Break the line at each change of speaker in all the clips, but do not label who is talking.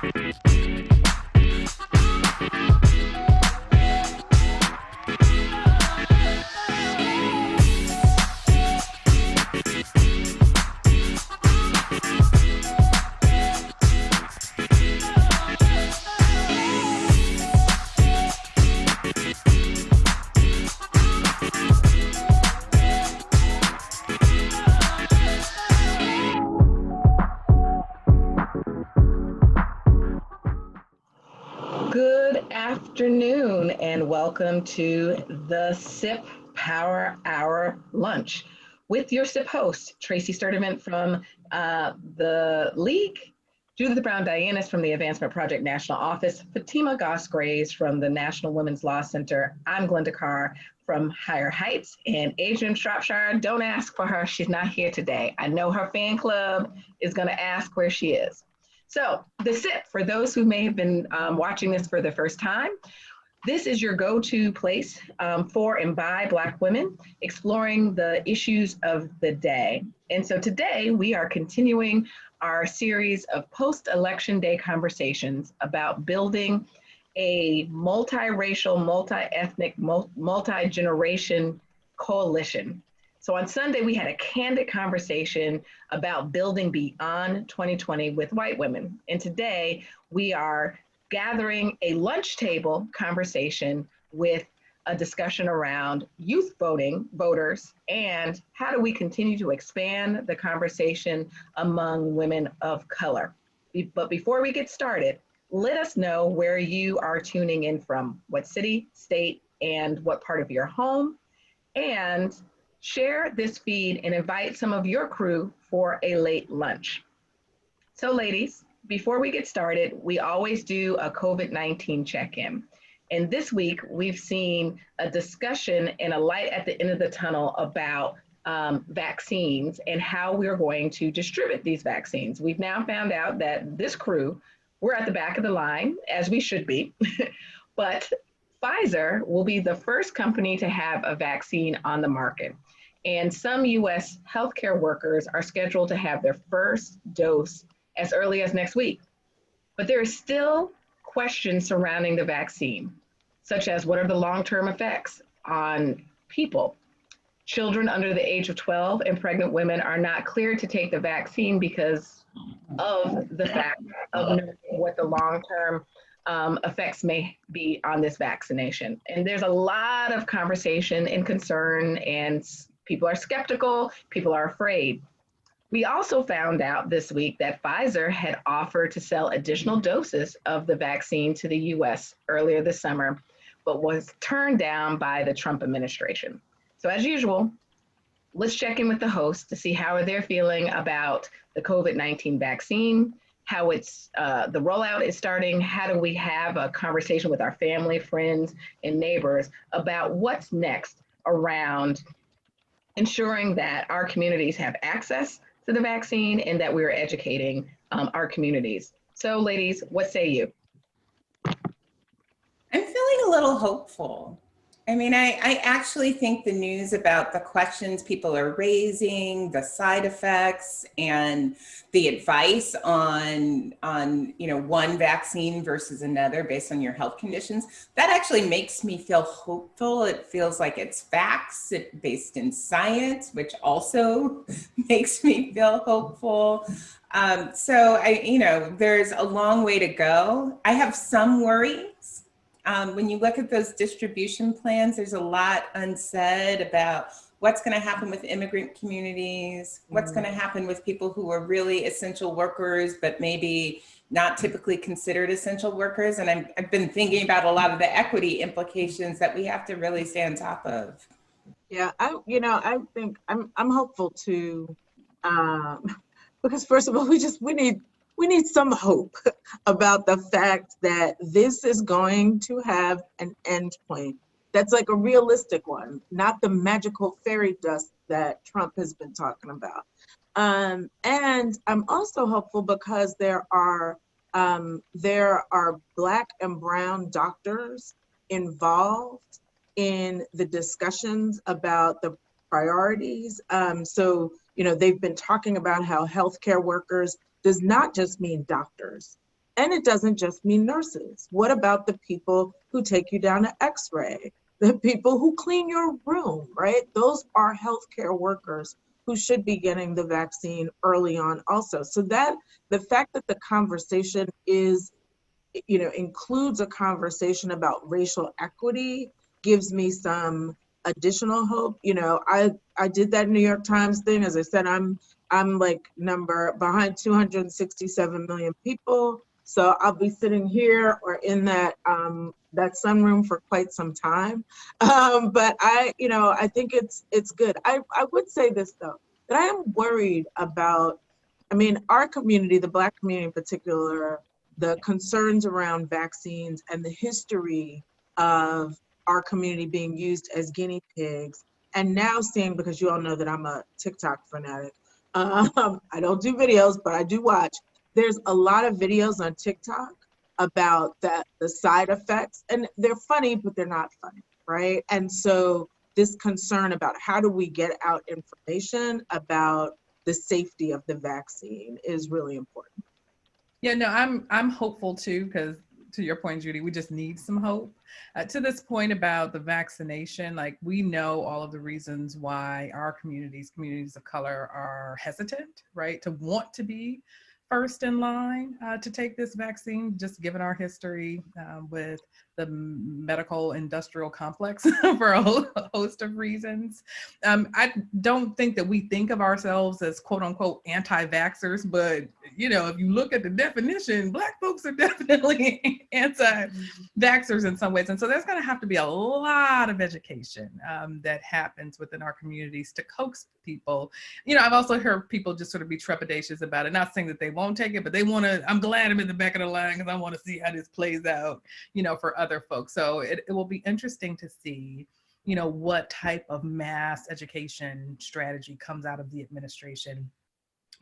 Good afternoon and welcome to the SIP Power Hour Lunch with your SIP host, Tracy Sturdivant from the League, Judith Brown Dianis from the Advancement Project National Office, Fatima Goss-Grays from the National Women's Law Center. I'm Glenda Carr from Higher Heights, and Adrian Shropshire, don't ask for her, she's not here today. I know her fan club is gonna ask where she is. So the SIP, for those who may have been watching this for the first time, this is your go-to place for and by Black women, exploring the issues of the day. And so today we are continuing our series of post-election day conversations about building a multiracial, multi-ethnic, multi-generation coalition. So on Sunday, we had a candid conversation about building beyond 2020 with white women. And today we are gathering a lunch table conversation with a discussion around youth voters, and how do we continue to expand the conversation among women of color. But before we get started, let us know where you are tuning in from, what city, state, and what part of your home, and share this feed and invite some of your crew for a late lunch. So ladies, before we get started, we always do a COVID-19 check-in. And this week, we've seen a discussion and a light at the end of the tunnel about vaccines and how we're going to distribute these vaccines. We've now found out that this crew, we're at the back of the line, as we should be, but Pfizer will be the first company to have a vaccine on the market. And some US healthcare workers are scheduled to have their first dose as early as next week. But there are still questions surrounding the vaccine, such as what are the long-term effects on people? Children under the age of 12 and pregnant women are not cleared to take the vaccine because of the fact of knowing what the long-term effects may be on this vaccination. And there's a lot of conversation and concern, and people are skeptical, people are afraid. We also found out this week that Pfizer had offered to sell additional doses of the vaccine to the US earlier this summer, but was turned down by the Trump administration. So as usual, let's check in with the host to see how they're feeling about the COVID-19 vaccine, how it's the rollout is starting, how do we have a conversation with our family, friends, and neighbors about what's next around ensuring that our communities have access to the vaccine and that we're educating our communities. So ladies, what say you?
I'm feeling a little hopeful. I mean, I actually think the news about the questions people are raising, the side effects, and the advice on one vaccine versus another based on your health conditions, that actually makes me feel hopeful. It feels like it's facts, it's based in science, which also makes me feel hopeful. So there's a long way to go. I have some worries. When you look at those distribution plans, there's a lot unsaid about what's going to happen with immigrant communities, what's going to happen with people who are really essential workers, but maybe not typically considered essential workers. And I've been thinking about a lot of the equity implications that we have to really stay on top of.
Yeah, I think I'm hopeful too, because first of all, we need some hope about the fact that this is going to have an end point that's like a realistic one, not the magical fairy dust that Trump has been talking about. And I'm also hopeful because there are Black and brown doctors involved in the discussions about the priorities. So they've been talking about how healthcare workers does not just mean doctors. And it doesn't just mean nurses. What about the people who take you down to X-ray? The people who clean your room, right? Those are healthcare workers who should be getting the vaccine early on also. So that the fact that the conversation is, includes a conversation about racial equity gives me some additional hope. I did that New York Times thing. As I said, I'm like behind 267 million people. So I'll be sitting here or in that sunroom for quite some time. But I think it's good. I would say this though, that I am worried about, our community, the Black community in particular, the concerns around vaccines and the history of our community being used as guinea pigs. And now seeing, because you all know that I'm a TikTok fanatic, I don't do videos, but I do watch. There's a lot of videos on TikTok about the side effects, and they're funny, but they're not funny, right? And so this concern about how do we get out information about the safety of the vaccine is really important.
Yeah, no, I'm hopeful too, because to your point, Judy, we just need some hope. To this point about the vaccination, like we know all of the reasons why our communities of color are hesitant, right, to want to be first in line to take this vaccine, just given our history with the medical industrial complex for a whole host of reasons. I don't think that we think of ourselves as quote unquote anti-vaxxers, but if you look at the definition, Black folks are definitely anti-vaxxers in some ways. And so there's going to have to be a lot of education that happens within our communities to coax people. I've also heard people just sort of be trepidatious about it, not saying that they won't take it, but they want to, I'm glad I'm in the back of the line because I want to see how this plays out, for other folks. So it will be interesting to see, what type of mass education strategy comes out of the administration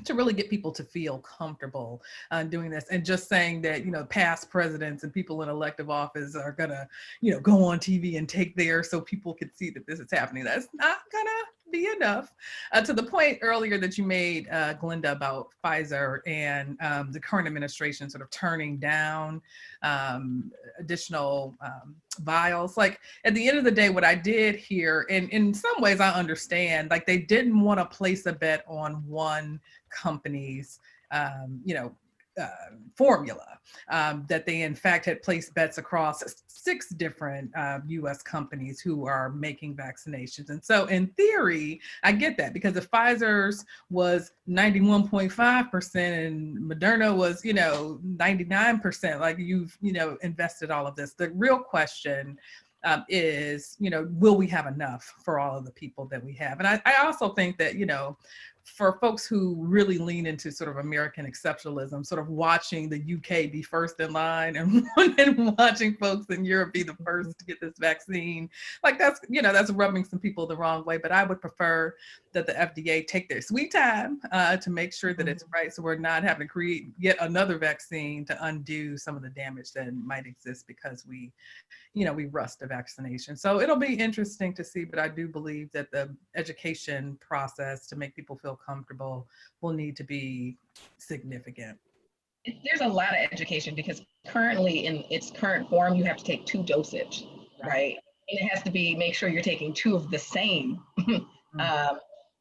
to really get people to feel comfortable doing this, and just saying that, past presidents and people in elective office are gonna, go on TV and take theirs so people can see that this is happening. That's not gonna be enough. To the point earlier that you made, Glenda, about Pfizer and the current administration sort of turning down additional vials. Like at the end of the day, what I did here, and in some ways I understand, like they didn't want to place a bet on one company's formula, that they in fact had placed bets across 6 different US companies who are making vaccinations. And so in theory, I get that, because if Pfizer's was 91.5% and Moderna was, 99%, like you've, invested all of this. The real question is, will we have enough for all of the people that we have? And I also think that, for folks who really lean into sort of American exceptionalism, sort of watching the UK be first in line and watching folks in Europe be the first to get this vaccine, like that's rubbing some people the wrong way. But I would prefer that the FDA take their sweet time to make sure that it's right, so we're not having to create yet another vaccine to undo some of the damage that might exist because we rushed the vaccination. So it'll be interesting to see, but I do believe that the education process to make people feel comfortable will need to be significant.
There's a lot of education, because currently in its current form, you have to take 2 dosage, right? And it has to be, make sure you're taking 2 of the same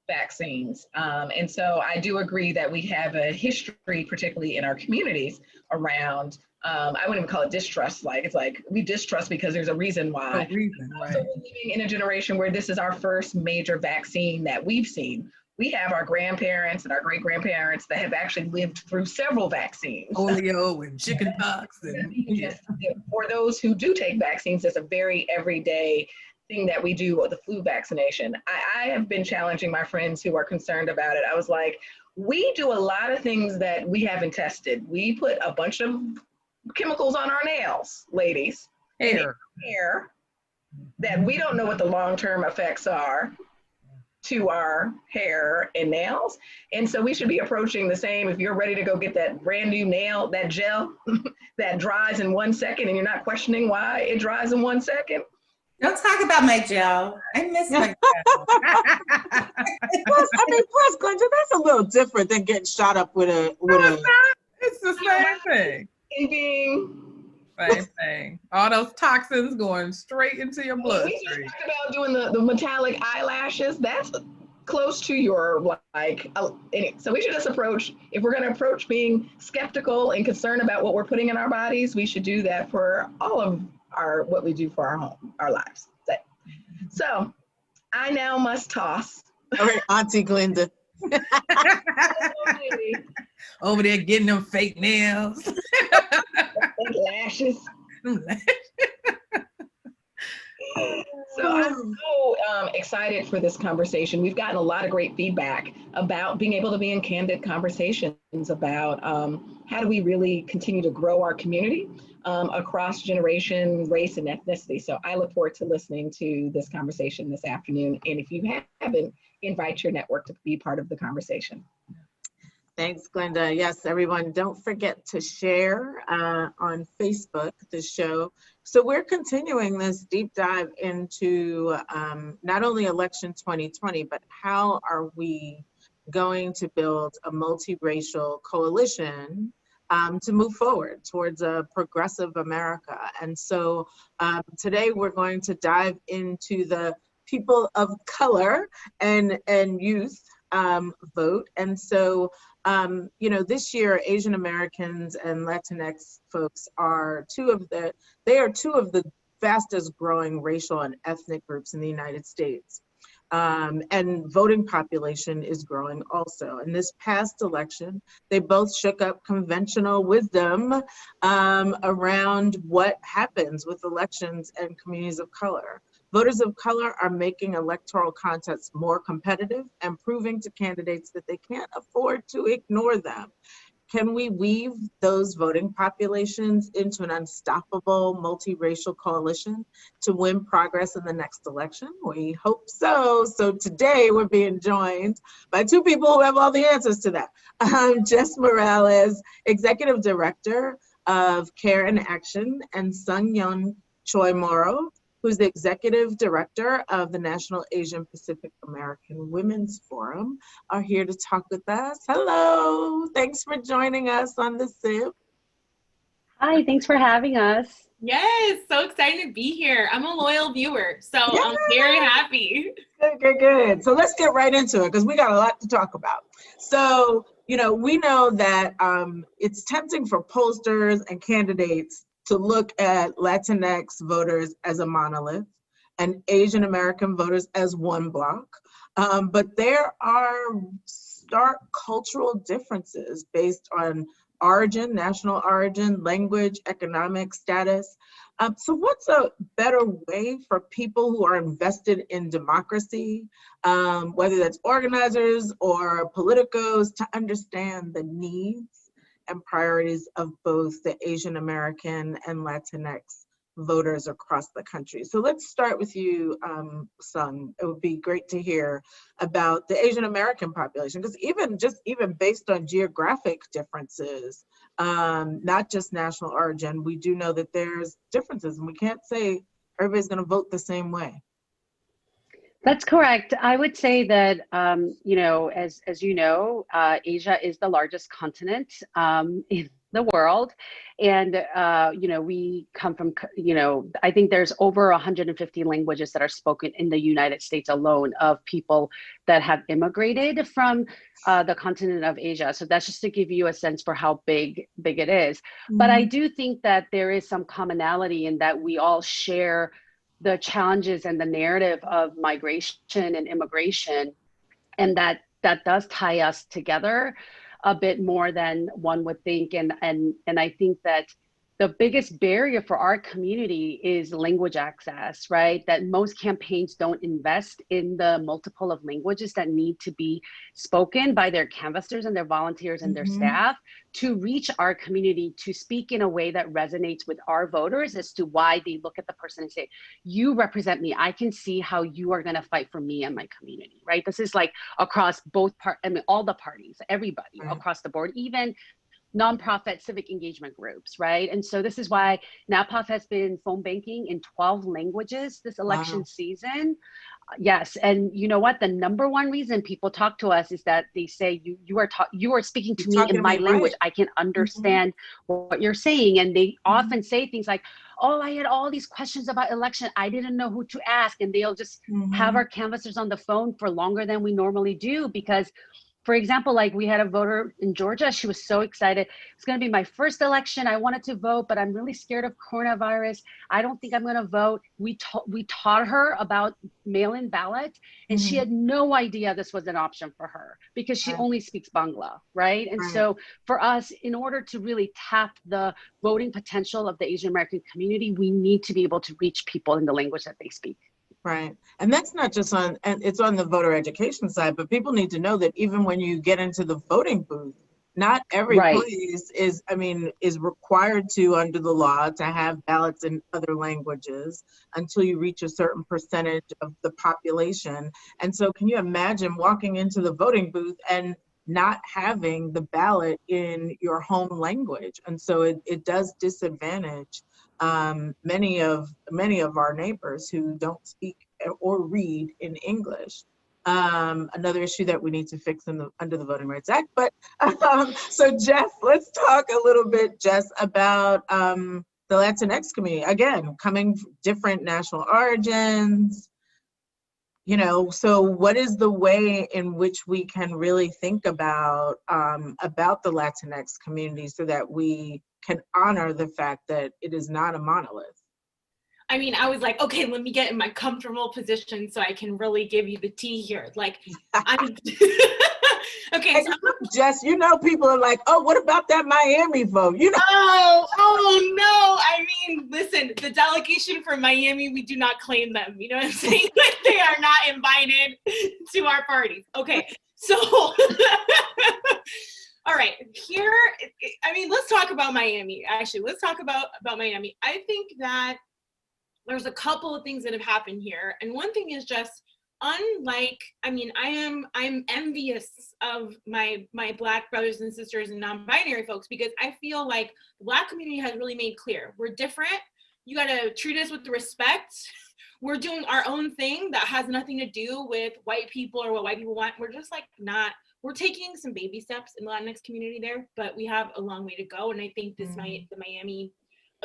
vaccines. And so I do agree that we have a history, particularly in our communities, around, I wouldn't even call it distrust. Like, it's like we distrust because there's a reason why.
Right.
So we're living in a generation where this is our first major vaccine that we've seen. We have our grandparents and our great grandparents that have actually lived through several vaccines.
Polio and chickenpox.
For those who do take vaccines, it's a very everyday thing that we do with the flu vaccination. I have been challenging my friends who are concerned about it. I was like, we do a lot of things that we haven't tested. We put a bunch of chemicals on our nails, ladies. Hair that we don't know what the long-term effects are to our hair and nails. And so we should be approaching the same. If you're ready to go get that brand new nail, that gel that dries in 1 second, and you're not questioning why it dries in 1 second.
Don't talk about my gel. I miss my gel.
Plus, Glenda, that's a little different than getting shot up with a.
It's the same thing.
in being.
Same thing. All those toxins going straight into your
We
bloodstream.
just talked about doing the metallic eyelashes. That's close to your so we should just approach, if we're going to approach being skeptical and concerned about what we're putting in our bodies, we should do that for all of what we do for our lives. So I now must toss.
All right, Auntie Glenda.
Over there getting them fake nails.
Fake lashes. So I'm so excited for this conversation. We've gotten a lot of great feedback about being able to be in candid conversations about how do we really continue to grow our community across generation, race, and ethnicity. So I look forward to listening to this conversation this afternoon. And if you haven't, invite your network to be part of the conversation.
Thanks, Glenda. Yes, everyone, don't forget to share on Facebook the show. So we're continuing this deep dive into not only election 2020, but how are we going to build a multiracial coalition to move forward towards a progressive America. And so today we're going to dive into the people of color and youth vote. And so this year, Asian Americans and Latinx folks are two of the fastest growing racial and ethnic groups in the United States. And voting population is growing also. In this past election, they both shook up conventional wisdom around what happens with elections and communities of color. Voters of color are making electoral contests more competitive and proving to candidates that they can't afford to ignore them. Can we weave those voting populations into an unstoppable multiracial coalition to win progress in the next election? We hope so. So today we're being joined by two people who have all the answers to that. Jess Morales, Executive Director of Care and Action, and Yeon Choimorrow, who's the Executive Director of the National Asian Pacific American Women's Forum, are here to talk with us. Hello, thanks for joining us on the SIP.
Hi, thanks for having us.
Yes, so excited to be here. I'm a loyal viewer, so I'm very happy.
Good. So let's get right into it because we got a lot to talk about. So, we know that it's tempting for pollsters and candidates to look at Latinx voters as a monolith and Asian American voters as one block. But there are stark cultural differences based on origin, national origin, language, economic status. So what's a better way for people who are invested in democracy, whether that's organizers or politicos, to understand the needs and priorities of both the Asian American and Latinx voters across the country? So let's start with you, Sung. It would be great to hear about the Asian American population, because even based on geographic differences, not just national origin, we do know that there's differences, and we can't say everybody's going to vote the same way.
That's correct. I would say that, as you know, Asia is the largest continent in the world. And, we come from, I think there's over 150 languages that are spoken in the United States alone of people that have immigrated from the continent of Asia. So that's just to give you a sense for how big it is. Mm-hmm. But I do think that there is some commonality in that we all share the challenges and the narrative of migration and immigration, and that does tie us together a bit more than one would think. And I think that the biggest barrier for our community is language access, right? That most campaigns don't invest in the multiple of languages that need to be spoken by their canvassers and their volunteers and their staff to reach our community, to speak in a way that resonates with our voters as to why they look at the person and say, you represent me. I can see how you are gonna fight for me and my community, right? This is like across both all the parties, everybody across the board, even nonprofit civic engagement groups, right? And so this is why NAPAWF has been phone banking in 12 languages this election season. Yes, and you know what? The number one reason people talk to us is that they say you are speaking to me in my language. I can understand what you're saying, and they often say things like, "Oh, I had all these questions about election. I didn't know who to ask," and they'll just have our canvassers on the phone for longer than we normally do because. For example, like we had a voter in Georgia. She was so excited. It's going to be my first election. I wanted to vote, but I'm really scared of coronavirus. I don't think I'm going to vote. We taught her about mail-in ballots, and she had no idea this was an option for her because she only speaks Bangla, right? And so for us, in order to really tap the voting potential of the Asian American community, we need to be able to reach people in the language that they speak.
Right. And that's not just on, and it's on the voter education side, but people need to know that even when you get into the voting booth, not every place is required to, under the law, to have ballots in other languages until you reach a certain percentage of the population. And so can you imagine walking into the voting booth and not having the ballot in your home language? And so it does disadvantage many of our neighbors who don't speak or read in English. Another issue that we need to fix under the Voting Rights Act. But so Jess, let's talk a little bit, Jess, about the Latinx community. Again, coming from different national origins, you know, so what is the way in which we can really think about the Latinx community so that we can honor the fact that it is not a monolith?
I mean, I was like, okay, let me get in my comfortable position so I can really give you the tea here. Like, I'm okay. So
Jess, you know, people are like, oh, what about that Miami vote? You know?
Oh no. I mean, listen, the delegation for Miami, we do not claim them. You know what I'm saying? Like, they are not invited to our parties. Okay, so all right, here, I mean, let's talk about Miami. Actually, let's talk about Miami. I think that there's a couple of things that have happened here. And one thing is just, unlike, I mean, I'm envious of my Black brothers and sisters and non-binary folks, because I feel like the Black community has really made clear, we're different. You gotta treat us with respect. We're doing our own thing that has nothing to do with white people or what white people want. We're just like not, we're taking some baby steps in the Latinx community there, but we have a long way to go. And I think this the Miami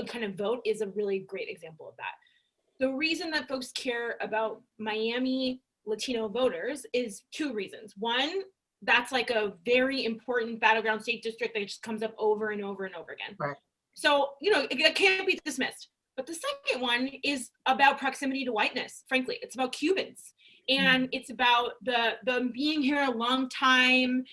kind of vote is a really great example of that. The reason that folks care about Miami Latino voters is two reasons. One, that's like a very important battleground state district that just comes up over and over and over again. Right. So, you know, it can't be dismissed. But the second one is about proximity to whiteness, frankly. It's about Cubans. And it's about them being here a long time.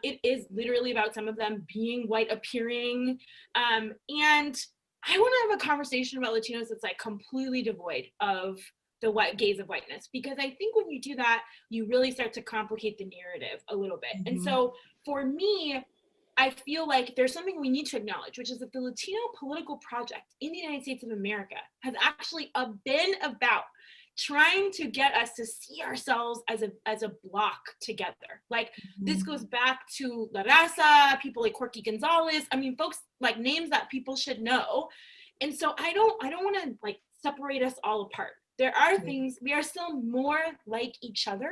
It is literally about some of them being white appearing. And I want to have a conversation about Latinos that's like completely devoid of the white gaze of whiteness, because I think when you do that, you really start to complicate the narrative a little bit. And so for me, I feel like there's something we need to acknowledge, which is that the Latino political project in the United States of America has actually been about trying to get us to see ourselves as a block together. Like this goes back to La Raza, people like Corky Gonzalez. I mean, folks like names that people should know. And so I don't want to like separate us all apart. There are things, we are still more like each other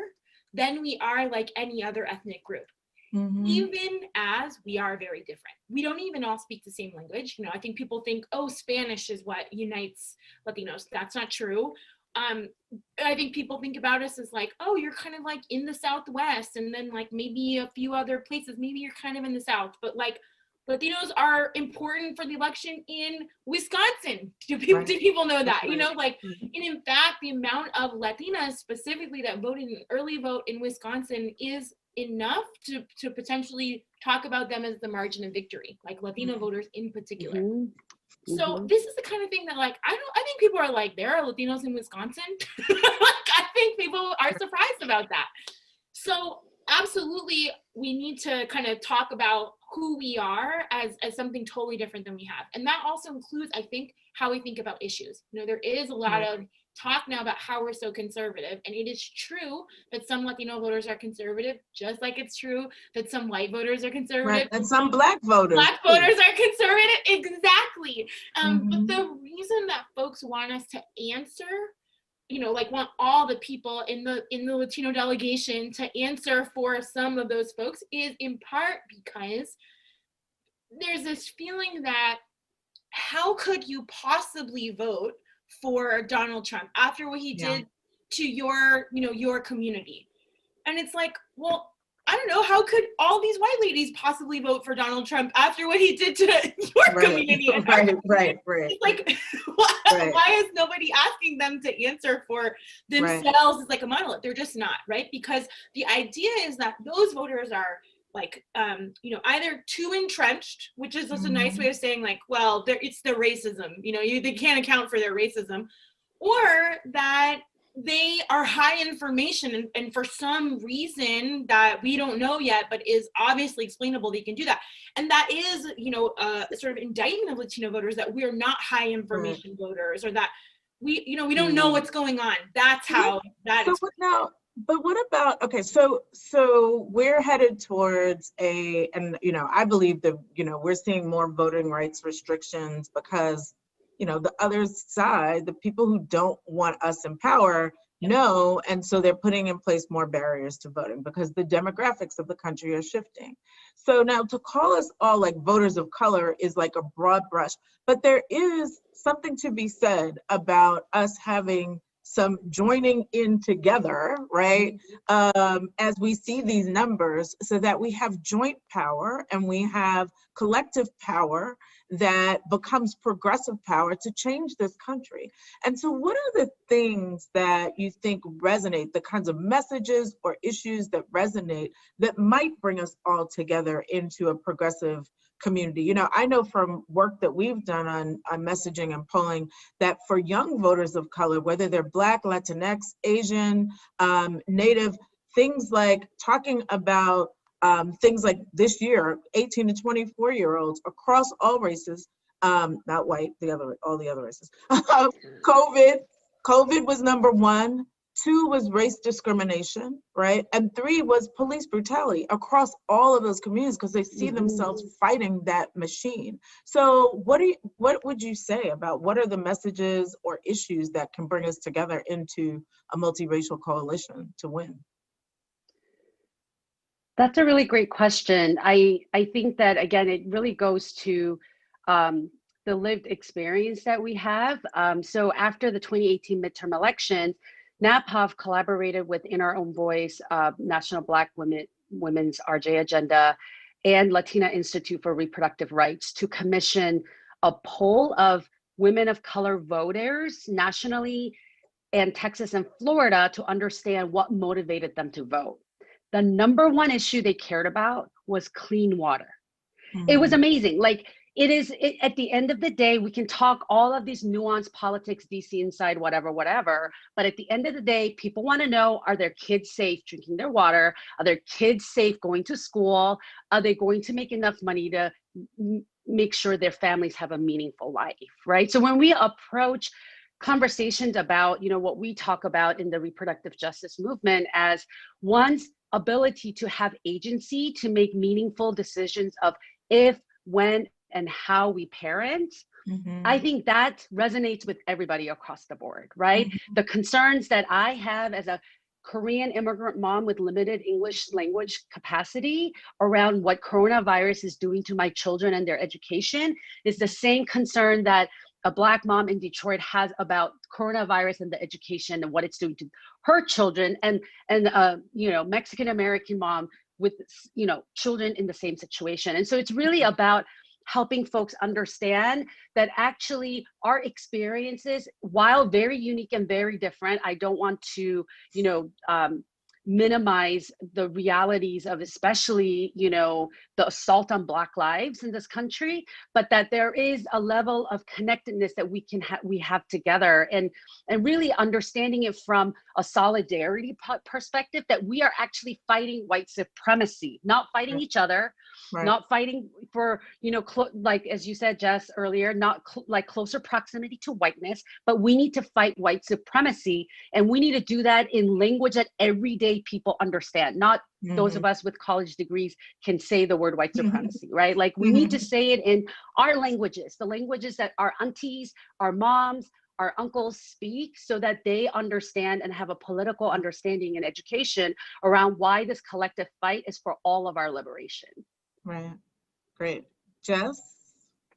than we are like any other ethnic group. Even as we are very different. We don't even all speak the same language. You know, I think people think, oh, Spanish is what unites Latinos. That's not true. I think people think about us as like, oh, you're kind of like in the Southwest, and then like maybe a few other places, maybe you're kind of in the South, but like Latinos are important for the election in Wisconsin. Do people know that? You know, like, and in fact, the amount of Latinas specifically that voted in early vote in Wisconsin is enough to potentially talk about them as the margin of victory, like Latino voters in particular. So this is the kind of thing that like, I think people are like, there are Latinos in Wisconsin. Like, I think people are surprised about that. So absolutely, we need to kind of talk about who we are as something totally different than we have. And that also includes, I think, how we think about issues. You know, there is a lot of talk now about how we're so conservative, and it is true that some Latino voters are conservative, just like it's true that some white voters are conservative.
Right. And some Black voters.
Black voters are conservative, exactly. But the reason that folks want us to answer, you know, like want all the people in the Latino delegation to answer for some of those folks is in part because there's this feeling that how could you possibly vote for Donald Trump after what he did to your, you know, your community? And it's like, well, I don't know, how could all these white ladies possibly vote for Donald Trump after what he did to your community?
Right.
It's like, why is nobody asking them to answer for themselves as like a monolith? They're just not, right? Because the idea is that those voters are like, you know, either too entrenched, which is just a nice way of saying like, well, it's the racism, you know, they can't account for their racism, or that they are high information and for some reason that we don't know yet, but is obviously explainable, they can do that. And that is, you know, a sort of indictment of Latino voters that we're not high information voters, or that we, you know, we don't know what's going on. That's how that is.
But what about, okay, so we're headed towards and, you know, I believe that, you know, we're seeing more voting rights restrictions because, you know, the other side, the people who don't want us in power know, and so they're putting in place more barriers to voting because the demographics of the country are shifting. So now to call us all like voters of color is like a broad brush, but there is something to be said about us having some joining in together, right? As we see these numbers, so that we have joint power and we have collective power that becomes progressive power to change this country. And so what are the things that you think resonate, the kinds of messages or issues that resonate that might bring us all together into a progressive community? You know, I know from work that we've done on messaging and polling that for young voters of color, whether they're Black, Latinx, Asian, Native, things like talking about things like this year, 18 to 24-year-olds across all races, not white, all the other races. COVID was number one. 2 was race discrimination, right? And 3 was police brutality across all of those communities because they see themselves fighting that machine. So what would you say about what are the messages or issues that can bring us together into a multiracial coalition to win?
That's a really great question. I think that, again, it really goes to the lived experience that we have. So after the 2018 midterm elections, NAPAWF collaborated with In Our Own Voice, National Black Women's RJ Agenda, and Latina Institute for Reproductive Rights to commission a poll of women of color voters nationally and Texas and Florida to understand what motivated them to vote. The number one issue they cared about was clean water. It was amazing. Like, at the end of the day, we can talk all of these nuanced politics, DC inside, whatever, but at the end of the day, people want to know, are their kids safe drinking their water? Are their kids safe going to school? Are they going to make enough money to make sure their families have a meaningful life, right? So when we approach conversations about, you know, what we talk about in the reproductive justice movement as one's ability to have agency to make meaningful decisions of if, when, and how we parent, I think that resonates with everybody across the board, right? The concerns that I have as a Korean immigrant mom with limited English language capacity around what coronavirus is doing to my children and their education is the same concern that a Black mom in Detroit has about coronavirus and the education and what it's doing to her children, and you know, Mexican American mom with, you know, children in the same situation. And so it's really about helping folks understand that actually our experiences, while very unique and very different, I don't want to, you know, minimize the realities of especially, you know, the assault on Black lives in this country, but that there is a level of connectedness that we have together, and really understanding it from a solidarity perspective, that we are actually fighting white supremacy, not fighting each other,
Right.
not fighting for, you know, like as you said, Jess, earlier, not like closer proximity to whiteness, but we need to fight white supremacy. And we need to do that in language that everyday people understand, not those of us with college degrees can say the word white supremacy, right? Like we need to say it in our languages, the languages that our aunties, our moms, our uncles speak, so that they understand and have a political understanding and education around why this collective fight is for all of our liberation.
Right. Great. Jess?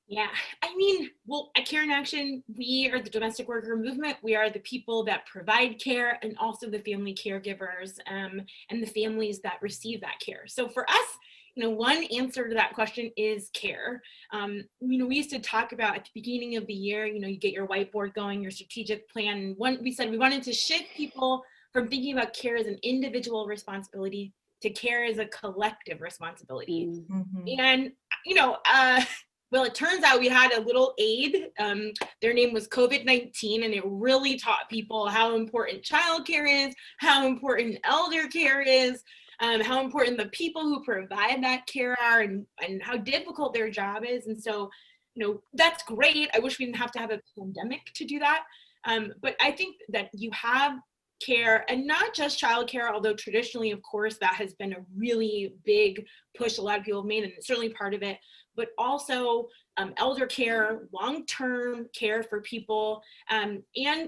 Yeah, I mean, well, at Care in Action, we are the domestic worker movement. We are the people that provide care and also the family caregivers and the families that receive that care. So for us, you know, one answer to that question is care. You know, we used to talk about at the beginning of the year, you know, you get your whiteboard going, your strategic plan. We said we wanted to shift people from thinking about care as an individual responsibility to care as a collective responsibility. And, you know, well, it turns out we had a little aid. Their name was COVID-19, and it really taught people how important childcare is, how important elder care is, how important the people who provide that care are, and how difficult their job is. And so, you know, that's great. I wish we didn't have to have a pandemic to do that. But I think that you have care, and not just childcare, although traditionally, of course, that has been a really big push a lot of people have made, and it's certainly part of it, but also elder care, long-term care for people, and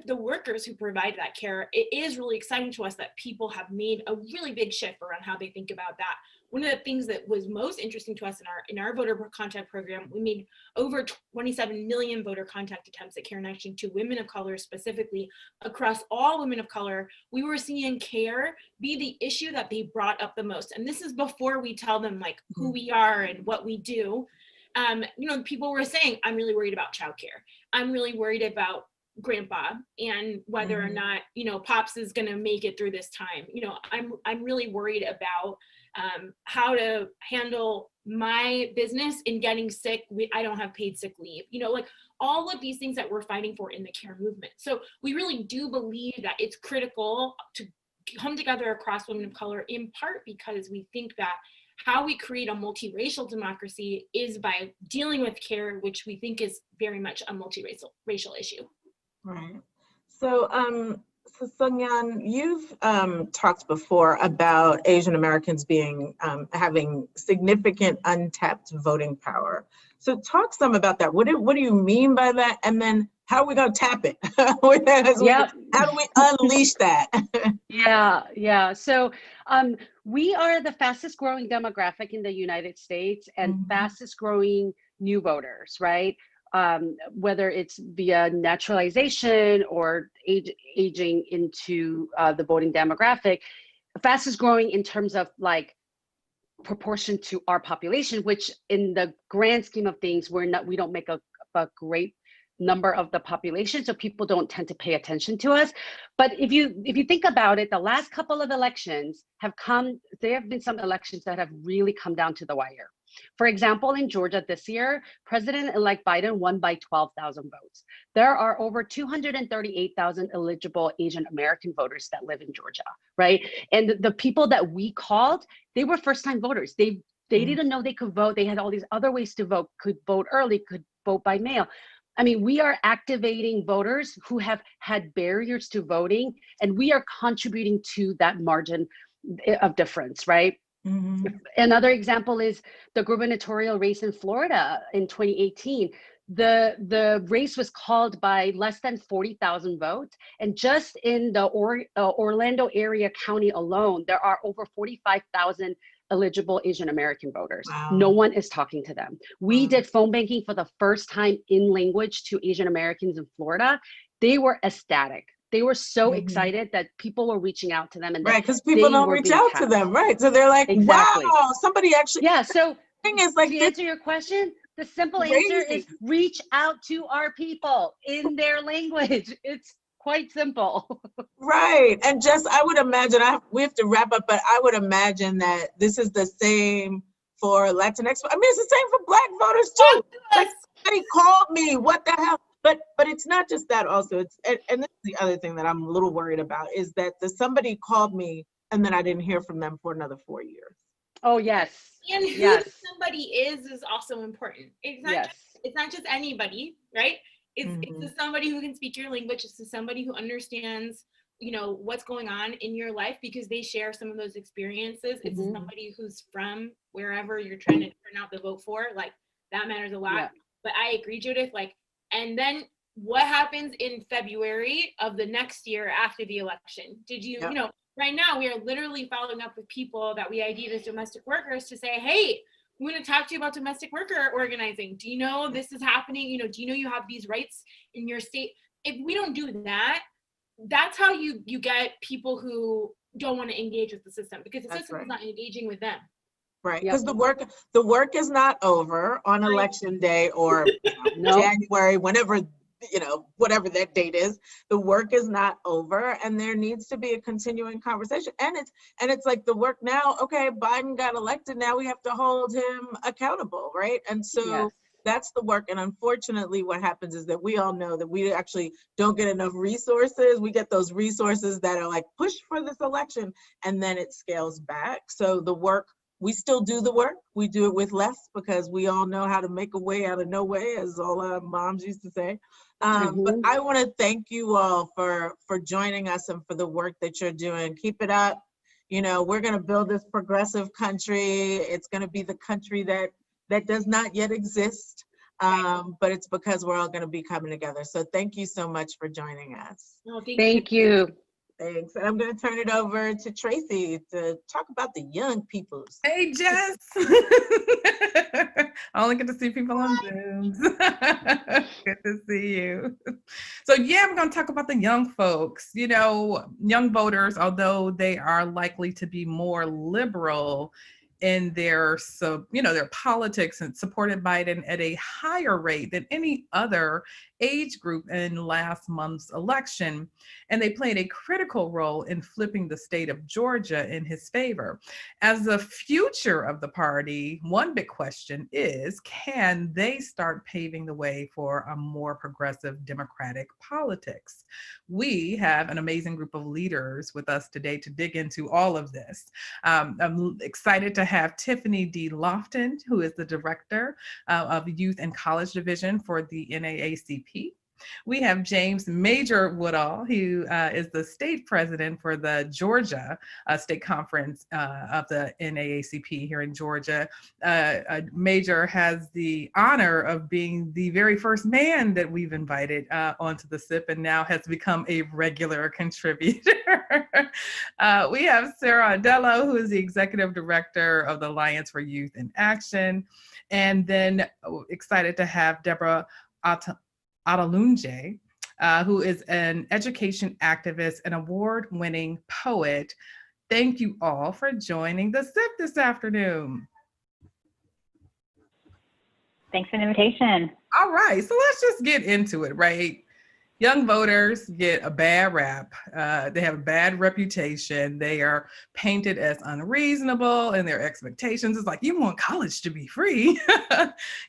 the workers who provide that care. It is really exciting to us that people have made a really big shift around how they think about that. One of the things that was most interesting to us in our voter contact program, we made over 27 million voter contact attempts at Care in Action to women of color specifically. Across all women of color, we were seeing care be the issue that they brought up the most. And this is before we tell them like who we are and what we do. You know, people were saying, I'm really worried about childcare. I'm really worried about grandpa and whether or not, you know, Pops is going to make it through this time. You know, I'm really worried about how to handle my business in getting sick. I don't have paid sick leave, you know, like all of these things that we're fighting for in the care movement. So we really do believe that it's critical to come together across women of color, in part because we think that how we create a multiracial democracy is by dealing with care, which we think is very much a multiracial issue.
Right. So, so Sungyeon, you've talked before about Asian Americans being having significant untapped voting power. So talk some about that. What do you mean by that? And then how are we going to tap it? How do we unleash that?
Yeah. So we are the fastest growing demographic in the United States and fastest growing new voters, right? Whether it's via naturalization or aging into the voting demographic, fastest growing in terms of like proportion to our population, which in the grand scheme of things, we don't make a great number of the population, so people don't tend to pay attention to us. But if you think about it, the last couple of elections there have been some elections that have really come down to the wire. For example, in Georgia this year, President-elect Biden won by 12,000 votes. There are over 238,000 eligible Asian American voters that live in Georgia, right? And the people that we called, they were first-time voters. They didn't know they could vote. They had all these other ways to vote, could vote early, could vote by mail. I mean, we are activating voters who have had barriers to voting, and we are contributing to that margin of difference, right? Another example is the gubernatorial race in Florida in 2018. The race was called by less than 40,000 votes. And just in the Orlando area county alone, there are over 45,000 eligible Asian American voters. Wow. No one is talking to them. We did phone banking for the first time in language to Asian Americans in Florida. They were ecstatic. They were so excited that people were reaching out to them. And
right, because people don't reach out to them, right? So they're like, wow, somebody actually.
Yeah, so
thing is like
to answer your question, the simple answer is reach out to our people in their language. It's quite simple.
Right, and Jess, I would imagine, we have to wrap up, but I would imagine that this is the same for Latinx. I mean, it's the same for Black voters too. Like somebody called me, what the hell? But it's not just that also, and this is the other thing that I'm a little worried about, is that somebody called me and then I didn't hear from them for another 4 years.
Oh, yes.
And who
Yes.
somebody is also important.
Yes.
It's not just anybody, right? It's
Mhm.
to somebody who can speak your language. It's to somebody who understands, what's going on in your life because they share some of those experiences. It's
Mhm.
somebody who's from wherever you're trying to turn out the vote for. Like, that matters a lot.
Yeah.
But I agree, Judith. Like, and then what happens in February of the next year after the election? Did you,
Yep.
right now we are literally following up with people that we ID'd as domestic workers to say, hey, we want to talk to you about domestic worker organizing. Do you know this is happening? Do you know you have these rights in your state? If we don't do that, that's how you get people who don't want to engage with the system, because the system is not engaging with them.
Right,
Yep.
because the work is not over on
Right.
election day or
No.
January, whenever, whatever that date is. The work is not over, and there needs to be a continuing conversation. And it's like the work now. Okay, Biden got elected. Now we have to hold him accountable, right? And so
Yes.
that's the work. And unfortunately, what happens is that we all know that we actually don't get enough resources. We get those resources that are like push for this election, and then it scales back. So the work. We still do the work. We do it with less because we all know how to make a way out of no way, as all our moms used to say. But I want to thank you all for joining us and for the work that you're doing. Keep it up. We're going to build this progressive country. It's going to be the country that does not yet exist, but it's because we're all going to be coming together. So thank you so much for joining us.
No,
Thank you.
Thanks. And I'm going to turn it over to Tracy to talk about the young peoples.
Hey, Jess. I only get to see people on Zooms. Good to see you. So yeah, we're going to talk about the young folks. Young voters, although they are likely to be more liberal in their politics and supported Biden at a higher rate than any other age group in last month's election. And they played a critical role in flipping the state of Georgia in his favor. As the future of the party, one big question is, can they start paving the way for a more progressive democratic politics? We have an amazing group of leaders with us today to dig into all of this. I'm excited to have Tiffany D. Loftin, who is the director of Youth and College Division for the NAACP. We have James Major Woodall, who is the state president for the Georgia State Conference of the NAACP here in Georgia. Major has the honor of being the very first man that we've invited onto the SIP and now has become a regular contributor. We have Sarah Audelo, who is the executive director of the Alliance for Youth in Action. And then excited to have Deborah Olatunji, who is an education activist and award-winning poet. Thank you all for joining the SIP this afternoon.
Thanks for the invitation.
All right, so let's just get into it, right? Young voters get a bad rap. They have a bad reputation. They are painted as unreasonable in their expectations. It's like, you want college to be free.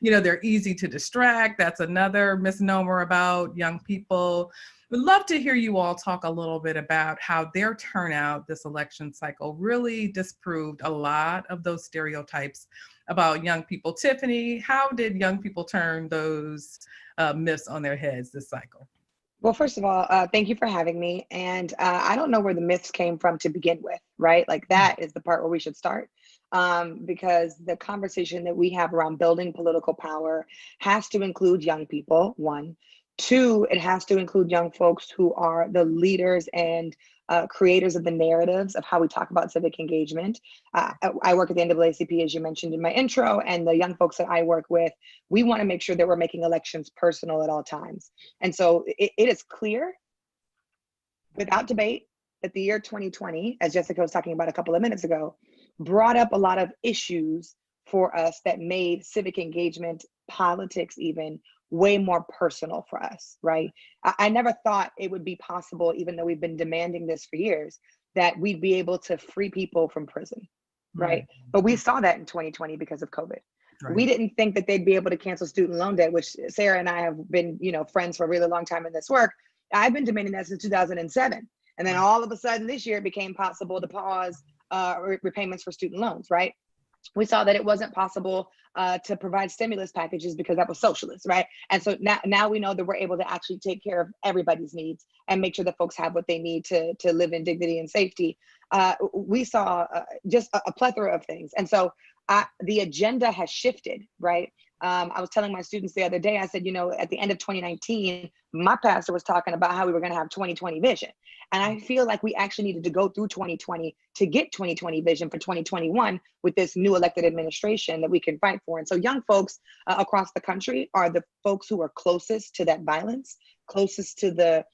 They're easy to distract. That's another misnomer about young people. We'd love to hear you all talk a little bit about how their turnout this election cycle really disproved a lot of those stereotypes about young people. Tiffany, how did young people turn those myths on their heads this cycle?
Well, first of all, thank you for having me. And I don't know where the myths came from to begin with, right? Like that is the part where we should start. Because the conversation that we have around building political power has to include young people, one. Two, it has to include young folks who are the leaders and creators of the narratives of how we talk about civic engagement. I work at the NAACP, as you mentioned in my intro, and the young folks that I work with, we want to make sure that we're making elections personal at all times. And so it is clear, without debate, that the year 2020, as Jessica was talking about a couple of minutes ago, brought up a lot of issues for us that made civic engagement, politics even, way more personal for us, right? I never thought it would be possible, even though we've been demanding this for years, that we'd be able to free people from prison, right? But we saw that in 2020 because of COVID. Right. We didn't think that they'd be able to cancel student loan debt, which Sarah and I have been, friends for a really long time in this work. I've been demanding that since 2007. And then all of a sudden this year it became possible to pause repayments for student loans, right? we saw that it wasn't possible to provide stimulus packages because that was socialist, right? And so now we know that we're able to actually take care of everybody's needs and make sure that folks have what they need to live in dignity and safety. We saw just a plethora of things. And so the agenda has shifted, right? I was telling my students the other day, I said, at the end of 2019, my pastor was talking about how we were going to have 2020 vision. And I feel like we actually needed to go through 2020 to get 2020 vision for 2021 with this new elected administration that we can fight for. And so young folks across the country are the folks who are closest to that violence, closest to the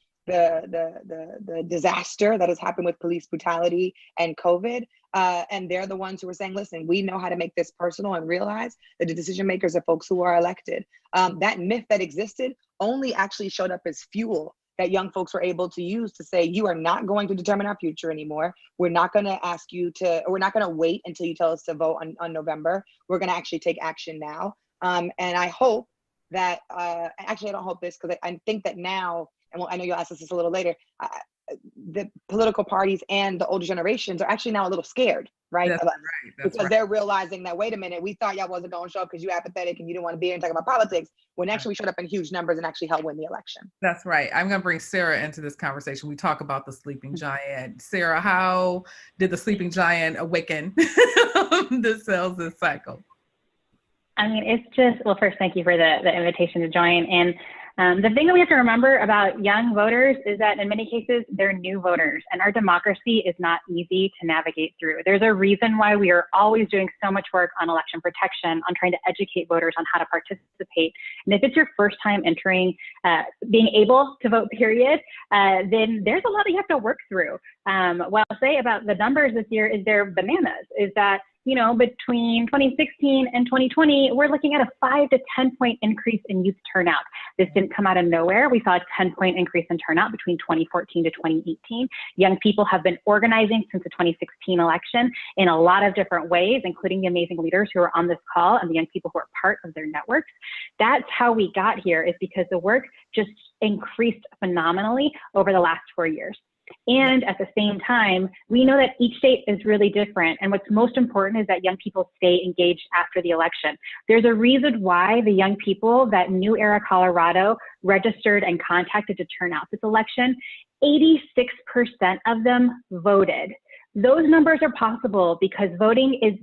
disaster that has happened with police brutality and COVID. And they're the ones who are saying, listen, we know how to make this personal and realize that the decision makers are folks who are elected. That myth that existed only actually showed up as fuel that young folks were able to use to say, you are not going to determine our future anymore. We're not going to ask you to, or we're not going to wait until you tell us to vote on November. We're going to actually take action now. And I hope that, actually, I don't hope this, because I think that now, and I know you'll ask us this a little later, the political parties and the older generations are actually now a little scared, right?
That's right.
Because they're realizing that, wait a minute, we thought y'all wasn't going to show up because you're apathetic and you didn't want to be here and talk about politics, when actually we showed up in huge numbers and actually helped win the election.
That's right. I'm going to bring Sarah into this conversation. We talk about the sleeping giant. Sarah, how did the sleeping giant awaken the cells this cycle?
I mean, it's just, well, first, thank you for the invitation to join. And the thing that we have to remember about young voters is that in many cases, they're new voters, and our democracy is not easy to navigate through. There's a reason why we are always doing so much work on election protection, on trying to educate voters on how to participate. And if it's your first time entering, being able to vote, period, then there's a lot that you have to work through. What I'll say about the numbers this year is they're bananas, is that between 2016 and 2020, we're looking at a 5 to 10 point increase in youth turnout. This didn't come out of nowhere. We saw a 10-point increase in turnout between 2014 to 2018. Young people have been organizing since the 2016 election in a lot of different ways, including the amazing leaders who are on this call and the young people who are part of their networks. That's how we got here, is because the work just increased phenomenally over the last 4 years. And at the same time, we know that each state is really different. And what's most important is that young people stay engaged after the election. There's a reason why the young people that New Era Colorado registered and contacted to turn out this election, 86% of them voted. Those numbers are possible because voting is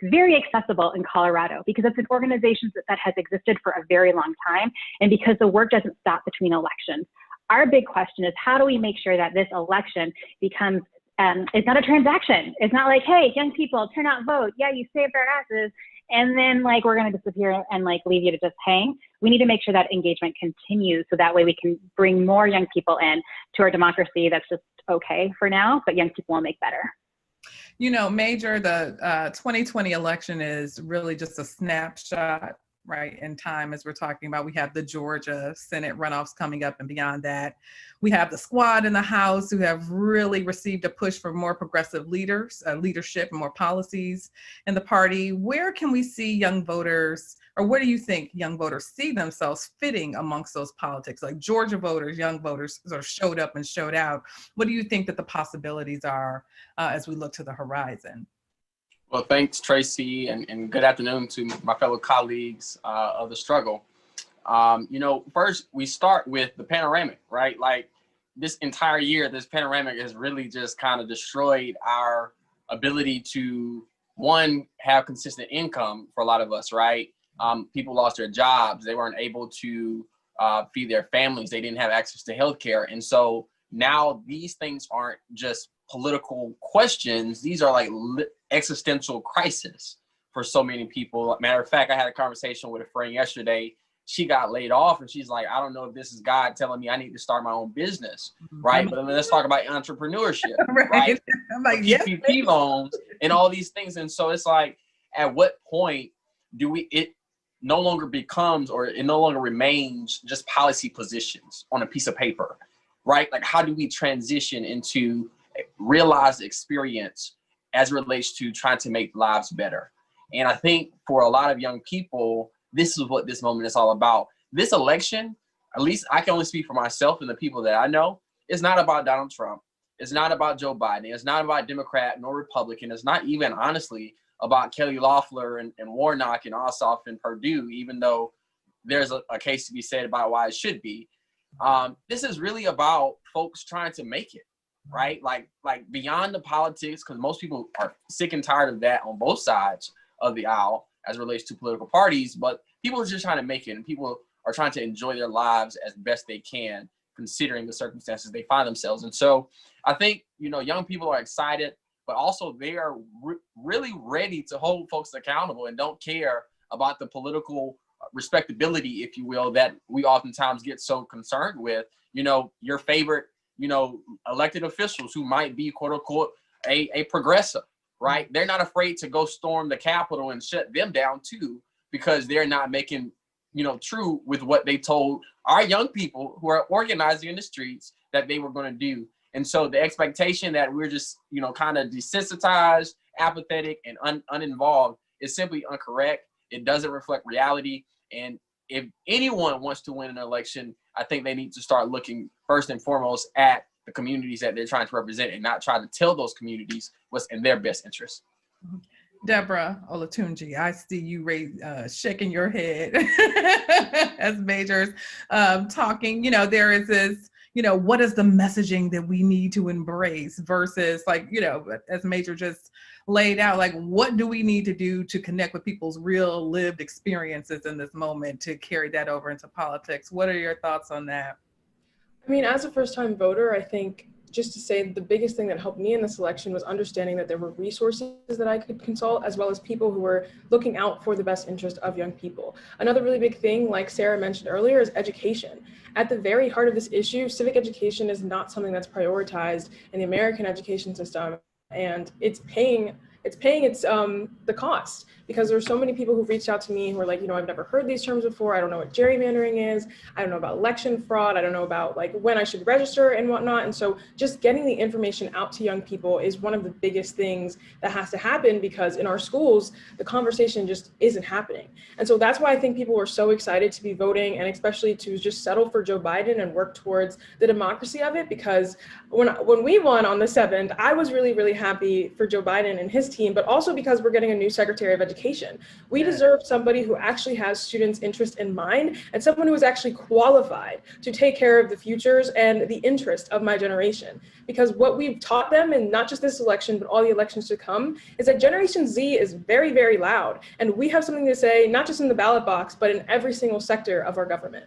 very accessible in Colorado, because it's an organization that has existed for a very long time, and because the work doesn't stop between elections. Our big question is, how do we make sure that this election becomes, it's not a transaction. It's not like, hey, young people, turn out, vote. Yeah, you saved our asses. And then we're going to disappear and leave you to just hang. We need to make sure that engagement continues, so that way we can bring more young people in to our democracy that's just okay for now, but young people will make better.
Major, the 2020 election is really just a snapshot, right, in time. As we're talking about, we have the Georgia Senate runoffs coming up, and beyond that, we have the squad in the House who have really received a push for more progressive leadership and more policies in the party. Where can we see young voters, or where do you think young voters see themselves fitting amongst those politics? Like Georgia voters, young voters sort of showed up and showed out. What do you think that the possibilities are as we look to the horizon?
Well, thanks, Tracy, and good afternoon to my fellow colleagues of the struggle. First, we start with the panoramic, right? Like this entire year, this panoramic has really just kind of destroyed our ability to, one, have consistent income for a lot of us, right? People lost their jobs. They weren't able to feed their families. They didn't have access to healthcare. And so now these things aren't just political questions. These are like existential crisis for so many people. Matter of fact, I had a conversation with a friend yesterday. She got laid off and she's like, I don't know if this is God telling me I need to start my own business, right? But let's talk about entrepreneurship, right?
I'm like,
PPP loans and all these things. And so it's like, at what point do it no longer becomes, or it no longer remains just policy positions on a piece of paper, right? Like, how do we transition into realized experience as it relates to trying to make lives better? And I think for a lot of young people, this is what this moment is all about. This election, at least I can only speak for myself and the people that I know, it's not about Donald Trump. It's not about Joe Biden. It's not about Democrat nor Republican. It's not even, honestly, about Kelly Loeffler and Warnock and Ossoff and Purdue, even though there's a case to be said about why it should be. This is really about folks trying to make it, right? Like beyond the politics, because most people are sick and tired of that on both sides of the aisle as it relates to political parties, but people are just trying to make it, and people are trying to enjoy their lives as best they can, considering the circumstances they find themselves. And so I think, young people are excited, but also they are really ready to hold folks accountable and don't care about the political respectability, if you will, that we oftentimes get so concerned with, your favorite, elected officials who might be quote unquote a progressive, right? They're not afraid to go storm the Capitol and shut them down too, because they're not making, true with what they told our young people who are organizing in the streets that they were going to do. And so the expectation that we're just, kind of desensitized, apathetic, and uninvolved is simply incorrect. It doesn't reflect reality. And if anyone wants to win an election, I think they need to start looking first and foremost at the communities that they're trying to represent and not try to tell those communities what's in their best interest.
Deborah Olatunji, I see you shaking your head as Major's talking. There is this, what is the messaging that we need to embrace versus as Major just laid out, what do we need to do to connect with people's real lived experiences in this moment to carry that over into politics? What are your thoughts on that?
I mean, as a first-time voter, I think just to say the biggest thing that helped me in this election was understanding that there were resources that I could consult, as well as people who were looking out for the best interest of young people. Another really big thing, like Sarah mentioned earlier, is education. At the very heart of this issue, civic education is not something that's prioritized in the American education system, and it's paying the cost, because there's so many people who've reached out to me who are like, I've never heard these terms before. I don't know what gerrymandering is. I don't know about election fraud. I don't know about when I should register and whatnot. And so just getting the information out to young people is one of the biggest things that has to happen, because in our schools, the conversation just isn't happening. And so that's why I think people were so excited to be voting, and especially to just settle for Joe Biden and work towards the democracy of it. Because when we won on the 7th, I was really, really happy for Joe Biden and his team, but also because we're getting a new Secretary of Education. We deserve somebody who actually has students' interest in mind, and someone who is actually qualified to take care of the futures and the interest of my generation. Because what we've taught them, and not just this election, but all the elections to come, is that Generation Z is very, very loud. And we have something to say, not just in the ballot box, but in every single sector of our government.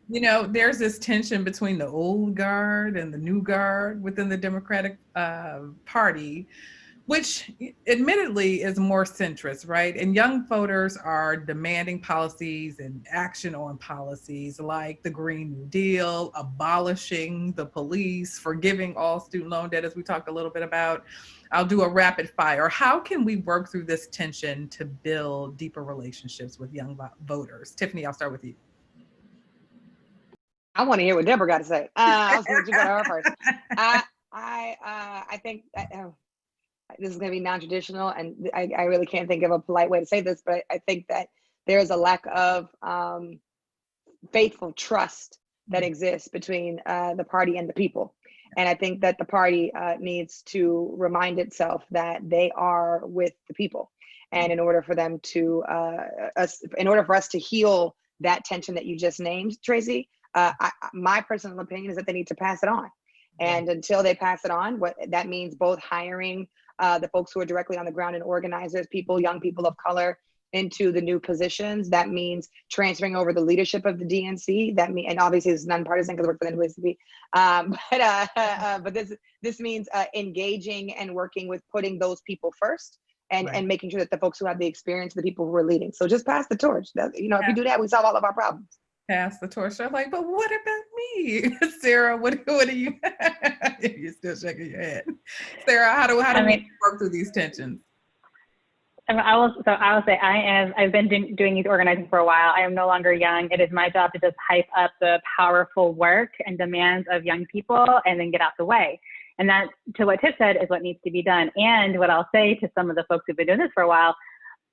There's this tension between the old guard and the new guard within the Democratic Party, which admittedly is more centrist, right? And young voters are demanding policies and action on policies like the Green New Deal, abolishing the police, forgiving all student loan debt, as we talked a little bit about. I'll do a rapid fire. How can we work through this tension to build deeper relationships with young voters? Tiffany, I'll start with you.
I want to hear what Deborah got to say. I'll see what you got to her first. I think this is going to be non-traditional, and I really can't think of a polite way to say this, but I think that there is a lack of faithful trust that exists between the party and the people. And I think that the party needs to remind itself that they are with the people. And in order for them to, in order for us to heal that tension that you just named, Tracy, my personal opinion is that they need to pass it on. And until they pass it on, what that means, both hiring the folks who are directly on the ground and organizers, young people of color, into the new positions. That means transferring over the leadership of the DNC. And obviously it's nonpartisan because I work for the NAACP. But this means engaging and working with putting those people first, and making sure that the folks who have the experience, the people who are leading. So just pass the torch. If you do that, we solve all of our problems.
Pass the torch. I'm like, but what about me? Sarah, what do you you're still shaking your head. Sarah, how do we work through these tensions?
I will say I've been doing youth organizing for a while. I am no longer young. It is my job to just hype up the powerful work and demands of young people and then get out the way. And that, to what Tiff said, is what needs to be done. And what I'll say to some of the folks who've been doing this for a while,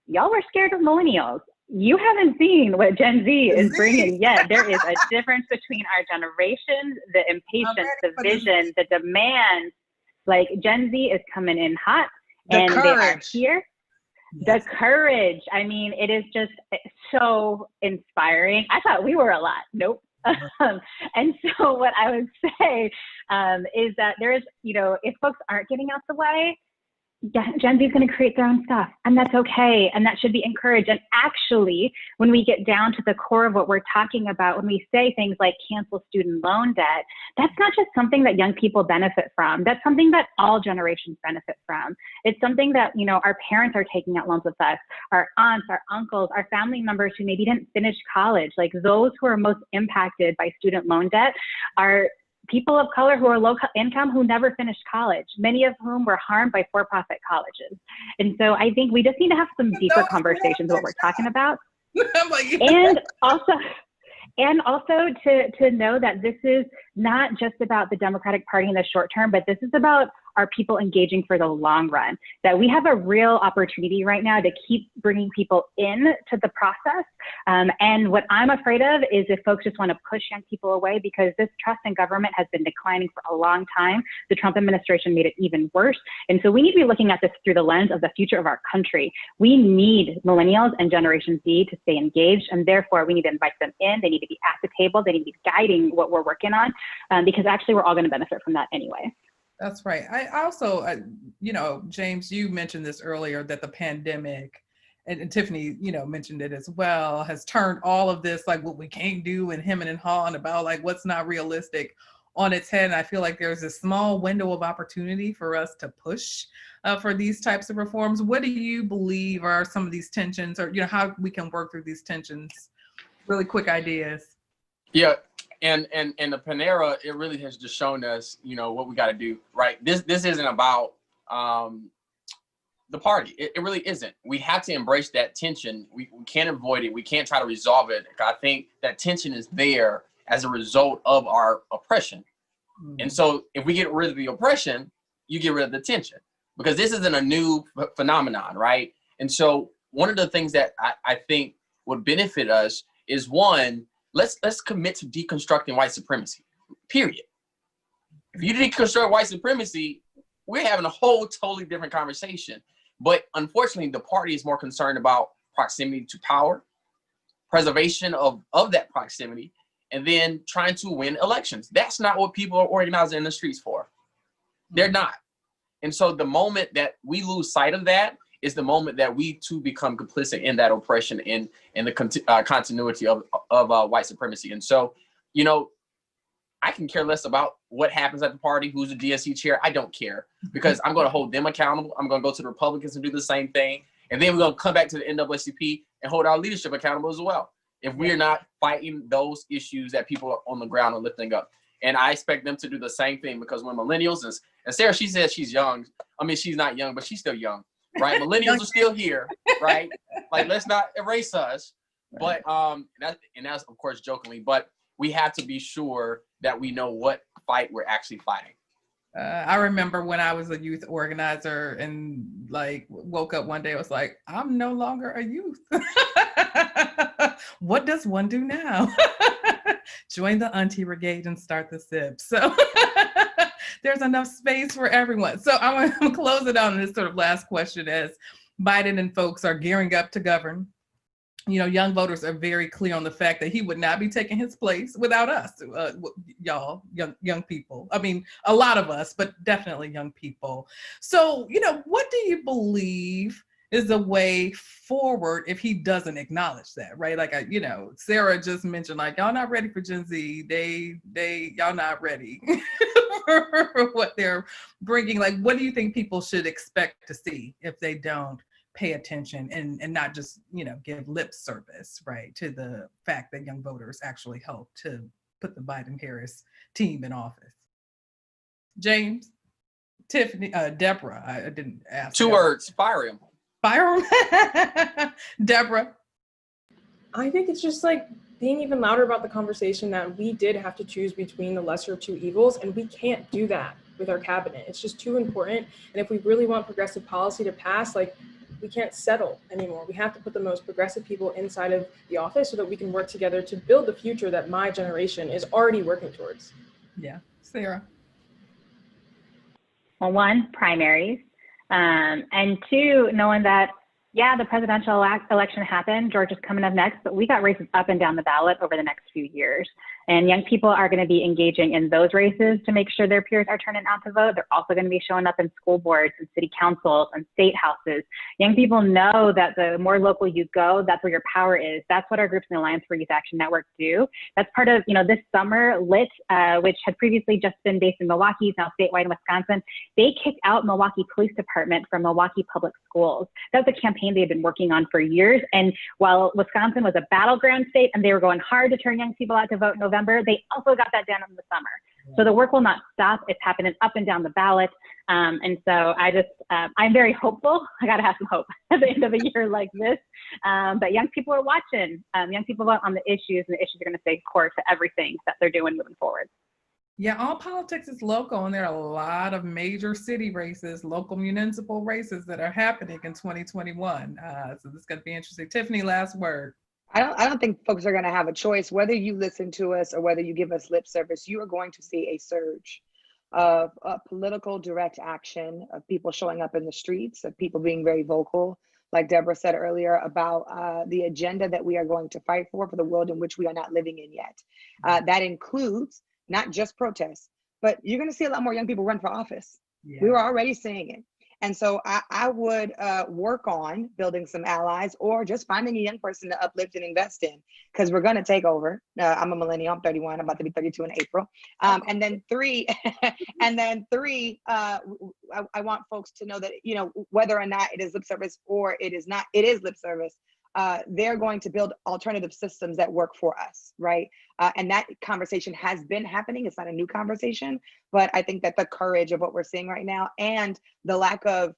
y'all were scared of millennials. You haven't seen what Gen Z is bringing yet. There is a difference between our generations, the impatience, the vision, the demand. Like Gen Z is coming in hot, and they are here. The courage. I mean, it is just so inspiring. I thought we were a lot. Nope. And so what I would say is that there is, if folks aren't getting out the way, Gen Z is going to create their own stuff, and that's okay, and that should be encouraged. And actually, when we get down to the core of what we're talking about, when we say things like cancel student loan debt, that's not just something that young people benefit from. That's something that all generations benefit from. It's something that, our parents are taking out loans with us, our aunts, our uncles, our family members who maybe didn't finish college. Like, those who are most impacted by student loan debt are people of color who are low income, who never finished college, many of whom were harmed by for-profit colleges. And so I think we just need to have some deeper conversations what we're talking about. And also to know that this is not just about the Democratic Party in the short term, but this is about our people engaging for the long run, that we have a real opportunity right now to keep bringing people in to the process. And what I'm afraid of is if folks just want to push young people away, because this trust in government has been declining for a long time. The Trump administration made it even worse. And so we need to be looking at this through the lens of the future of our country. We need millennials and Generation Z to stay engaged, and therefore we need to invite them in. They need to be at the table. They need to be guiding what we're working on, because actually we're all going to benefit from that anyway.
That's right. I also, James, you mentioned this earlier, that the pandemic, and Tiffany, mentioned it as well, has turned all of this, like what we can't do and hemming and hawing about, like what's not realistic, on its head. And I feel like there's a small window of opportunity for us to push for these types of reforms. What do you believe are some of these tensions, or how we can work through these tensions? Really quick ideas.
Yeah. And the Panera, it really has just shown us, what we got to do, right? This isn't about the party. It really isn't. We have to embrace that tension. We can't avoid it. We can't try to resolve it. I think that tension is there as a result of our oppression. Mm-hmm. And so if we get rid of the oppression, you get rid of the tension, because this isn't a new phenomenon, right? And so one of the things that I think would benefit us is, one, let's commit to deconstructing white supremacy, period. If you deconstruct white supremacy, we're having a whole totally different conversation. But unfortunately, the party is more concerned about proximity to power, preservation of that proximity, and then trying to win elections. That's not what people are organizing in the streets for. They're not. And so the moment that we lose sight of that is the moment that we too become complicit in that oppression and the continuity of white supremacy. And so, I can care less about what happens at the party, who's the DSC chair. I don't care, because I'm going to hold them accountable. I'm going to go to the Republicans and do the same thing. And then we're going to come back to the NAACP and hold our leadership accountable as well, if we're not fighting those issues that people on the ground are lifting up. And I expect them to do the same thing, because when millennials, and Sarah, she says she's young. I mean, she's not young, but she's still young. Right, millennials are still here, right? Like, let's not erase us. But that's of course jokingly, but we have to be sure that we know what fight we're actually fighting.
I remember when I was a youth organizer and woke up one day, I was like, I'm no longer a youth. What does one do now? Join the auntie brigade and start the SIP. So there's enough space for everyone. So I'm going to close it on this sort of last question. As Biden and folks are gearing up to govern, young voters are very clear on the fact that he would not be taking his place without us, y'all, young people. I mean, a lot of us, but definitely young people. So, what do you believe is the way forward if he doesn't acknowledge that, right? Like, Sarah just mentioned, y'all not ready for Gen Z. Y'all not ready for what they're bringing. Like, what do you think people should expect to see if they don't pay attention and not just, give lip service, right, to the fact that young voters actually help to put the Biden-Harris team in office? James, Tiffany, Deborah, I didn't ask.
Two words, fire him.
Fire him. Deborah.
I think it's just being even louder about the conversation that we did have to choose between the lesser of two evils, and we can't do that with our cabinet. It's just too important. And if we really want progressive policy to pass, we can't settle anymore. We have to put the most progressive people inside of the office so that we can work together to build the future that my generation is already working towards.
Yeah. Sarah.
Well, one, primaries. And two, knowing that, yeah, the presidential election happened. Georgia's coming up next, but we got races up and down the ballot over the next few years. And young people are going to be engaging in those races to make sure their peers are turning out to vote. They're also going to be showing up in school boards and city councils and state houses. Young people know that the more local you go, that's where your power is. That's what our groups in the Alliance for Youth Action Network do. That's part of, this summer, LIT, which had previously just been based in Milwaukee, is now statewide in Wisconsin. They kicked out Milwaukee Police Department from Milwaukee Public Schools. That was a campaign they had been working on for years. And while Wisconsin was a battleground state and they were going hard to turn young people out to vote in November, they also got that done in the summer. So the work will not stop. It's happening up and down the ballot. And so I'm very hopeful. I got to have some hope at the end of a year like this. But young people are watching. Young people vote on the issues, and the issues are going to stay core to everything that they're doing moving forward.
Yeah, all politics is local, and there are a lot of major city races, local municipal races that are happening in 2021. So this is going to be interesting. Tiffany, last word.
I don't think folks are going to have a choice. Whether you listen to us or whether you give us lip service, you are going to see a surge of political direct action, of people showing up in the streets, of people being very vocal, like Deborah said earlier, about the agenda that we are going to fight for the world in which we are not living in yet. That includes not just protests, but you're going to see a lot more young people run for office. Yeah. We were already seeing it. And so I would work on building some allies, or just finding a young person to uplift and invest in, because we're going to take over. I'm a millennial. I'm 31. I'm about to be 32 in April. And then three, I want folks to know that, whether or not it is lip service or it is not, it is lip service. They're going to build alternative systems that work for us, right? And that conversation has been happening. It's not a new conversation, but I think that the courage of what we're seeing right now, and the lack of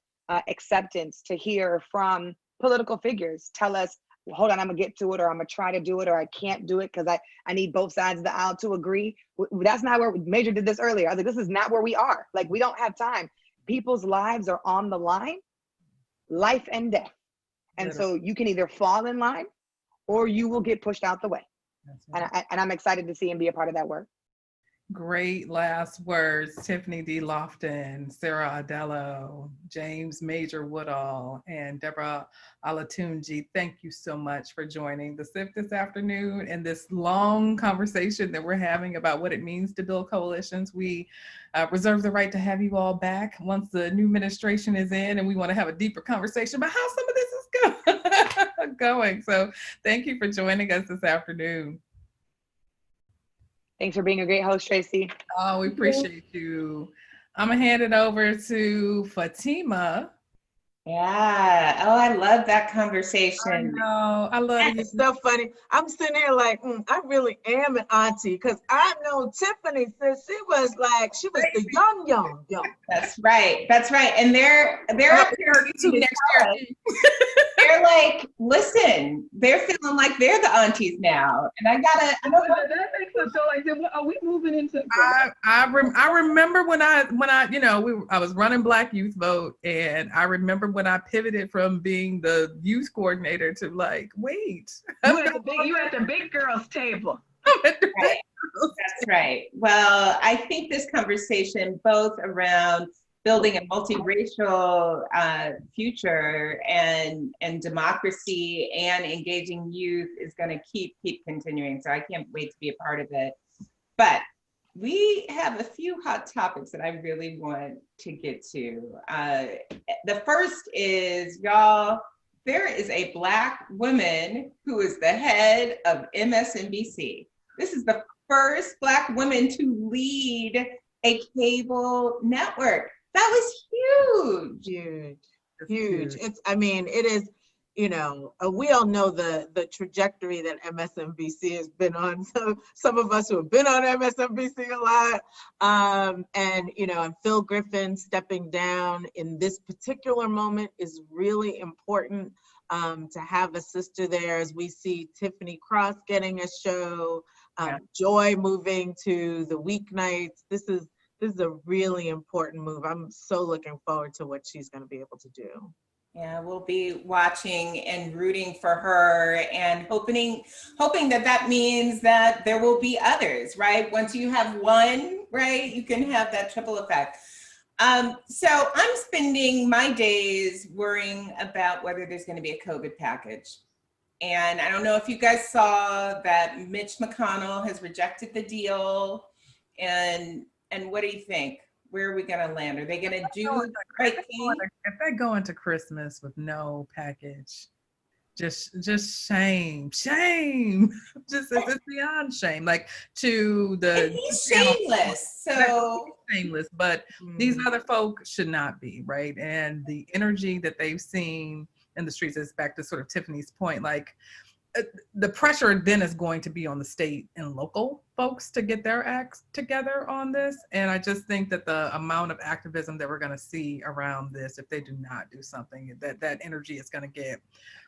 acceptance to hear from political figures tell us, well, hold on, I'm gonna get to it, or I'm gonna try to do it, or I can't do it because I need both sides of the aisle to agree. That's not where Major did this earlier. I was like, this is not where we are. Like, we don't have time. People's lives are on the line, life and death. And so you can either fall in line or you will get pushed out the way. Right. And I'm excited to see and be a part of that work.
Great last words, Tiffany D. Loftin, Sarah Audelo, James Major Woodall, and Deborah Olatunji. Thank you so much for joining the SIP this afternoon and this long conversation that we're having about what it means to build coalitions. We reserve the right to have you all back once the new administration is in, and we want to have a deeper conversation about how some of this is going. So thank you for joining us this afternoon.
Thanks for being a great host, Tracy.
Oh, we appreciate you. I'm gonna hand it over to Fatima.
Yeah. Oh, I love that conversation.
I love it.
It's so funny. I'm sitting here like, I really am an auntie, because I know Tiffany since she was the young.
That's right. And they're up here next year. They're like, listen, they're feeling like they're the aunties now, and I
that makes us so like, are we moving into?
I remember when I was running Black Youth Vote, and I remember when I pivoted from being the youth coordinator to like, wait,
you at the big girls table.
Right. That's right. Well, I think this conversation, both around building a multiracial future and democracy and engaging youth, is going to keep continuing. So I can't wait to be a part of it. But we have a few hot topics that I really want to get to. The first is, y'all, there is a Black woman who is the head of MSNBC. This is the first Black woman to lead a cable network. That was huge.
Huge. It is, we all know the trajectory that MSNBC has been on. So some of us who have been on MSNBC a lot, and Phil Griffin stepping down in this particular moment is really important, to have a sister there, as we see Tiffany Cross getting a show, Joy moving to the weeknights. This is a really important move. I'm so looking forward to what she's going to be able to do.
Yeah, we'll be watching and rooting for her, and hoping that means that there will be others, right? Once you have one, right, you can have that triple effect. So I'm spending my days worrying about whether there's going to be a COVID package. And I don't know if you guys saw that Mitch McConnell has rejected the deal. And what do you think? Where are we going to land? Are they going to do the right thing?
If they go into Christmas with no package, just shame. Just it's beyond shame. Like to the
and he's shameless. So
shameless, but these other folk should not be, right? And the energy that they've seen in the streets is back to sort of Tiffany's point, like the pressure then is going to be on the state and local folks to get their acts together on this. And I just think that the amount of activism that we're going to see around this, if they do not do something, that energy is going to get